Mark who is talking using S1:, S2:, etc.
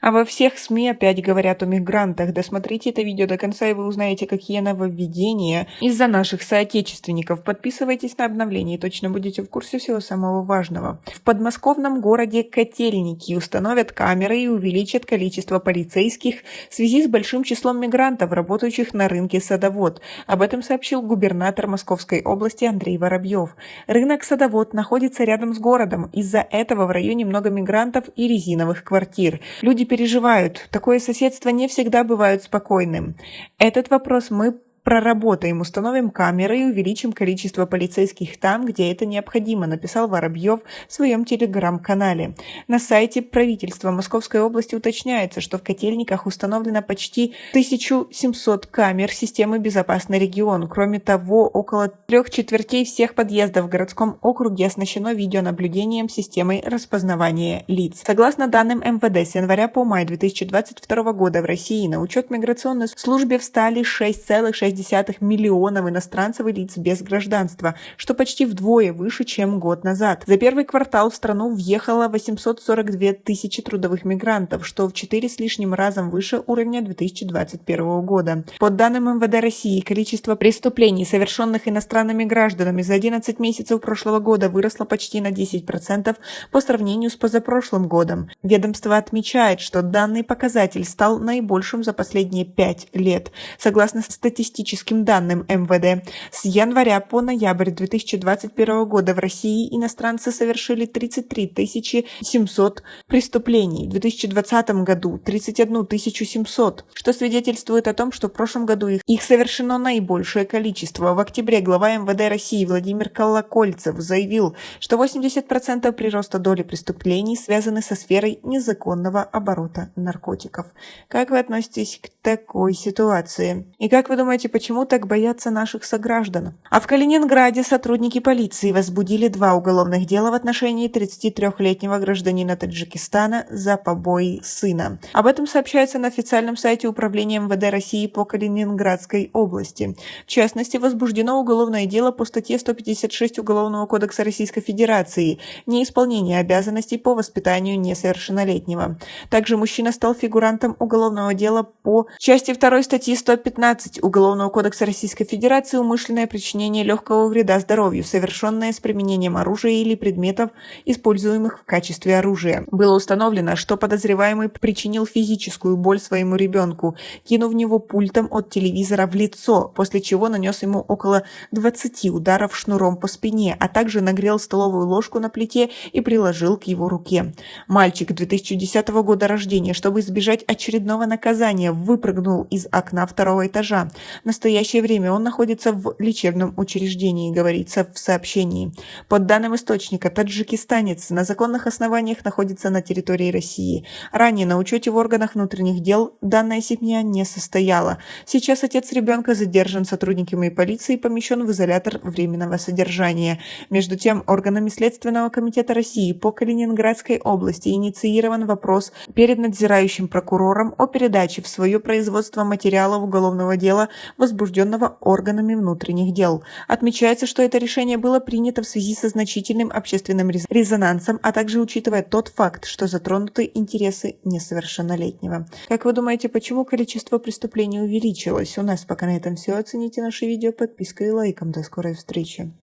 S1: А во всех СМИ опять говорят о мигрантах. Досмотрите это видео до конца, и вы узнаете, какие нововведения из-за наших соотечественников. Подписывайтесь на обновления, и точно будете в курсе всего самого важного. В подмосковном городе Котельники установят камеры и увеличат количество полицейских в связи с большим числом мигрантов, работающих на рынке Садовод. Об этом сообщил губернатор Московской области Андрей Воробьев. Рынок Садовод находится рядом с городом. Из-за этого в районе много мигрантов и резиновых квартир. Люди переживают. Такое соседство не всегда бывает спокойным. Этот вопрос мы проработаем, установим камеры и увеличим количество полицейских там, где это необходимо, написал Воробьев в своем телеграм-канале. На сайте правительства Московской области уточняется, что в Котельниках установлено почти 1700 камер системы «Безопасный регион». Кроме того, около 3/4 всех подъездов в городском округе оснащено видеонаблюдением системой распознавания лиц. Согласно данным МВД, с января по май 2022 года в России на учет миграционной службе встали 6,6 миллионов иностранцев и лиц без гражданства, что почти вдвое выше, чем год назад. За первый квартал в страну въехало 842 тысячи трудовых мигрантов, что в 4 с лишним разом выше уровня 2021 года. По данным МВД России, количество преступлений, совершенных иностранными гражданами за 11 месяцев прошлого года выросло почти на 10% по сравнению с позапрошлым годом. Ведомство отмечает, что данный показатель стал наибольшим за последние 5 лет. Согласно статистическим данным МВД, с января по ноябрь 2021 года в России иностранцы совершили 33 700 преступлений, в 2020 году 31 700, что свидетельствует о том, что в прошлом году их совершено наибольшее количество. В октябре глава МВД России Владимир Колокольцев заявил, что 80% прироста доли преступлений связаны со сферой незаконного оборота наркотиков. Как вы относитесь к такой ситуации? И как вы думаете, почему так боятся наших сограждан? А в Калининграде сотрудники полиции возбудили 2 уголовных дела в отношении 33-летнего гражданина Таджикистана за побои сына. Об этом сообщается на официальном сайте Управления МВД России по Калининградской области. В частности, возбуждено уголовное дело по статье 156 Уголовного кодекса Российской Федерации «Неисполнение обязанностей по воспитанию несовершеннолетнего». Также мужчина стал фигурантом уголовного дела по части 2 статьи 115 Уголовного кодекса Российской Федерации «Умышленное причинение легкого вреда здоровью, совершенное с применением оружия или предметов, используемых в качестве оружия». Было установлено, что подозреваемый причинил физическую боль своему ребенку, кинув в него пультом от телевизора в лицо, после чего нанес ему около 20 ударов шнуром по спине, а также нагрел столовую ложку на плите и приложил к его руке. Мальчик 2010 года рождения, чтобы избежать очередного наказания, выпрыгнул из окна 2-го этажа. В настоящее время он находится в лечебном учреждении, говорится в сообщении. По данным источника, таджикистанец на законных основаниях находится на территории России. Ранее на учете в органах внутренних дел данная семья не состояла. Сейчас отец ребенка задержан сотрудниками полиции и помещен в изолятор временного содержания. Между тем, органами Следственного комитета России по Калининградской области инициирован вопрос перед надзирающим прокурором о передаче в свое производство материалов уголовного дела, возбужденного органами внутренних дел. Отмечается, что это решение было принято в связи со значительным общественным резонансом, а также учитывая тот факт, что затронуты интересы несовершеннолетнего. Как вы думаете, почему количество преступлений увеличилось? У нас пока на этом все. Оцените наше видео подпиской и лайком. До скорой встречи.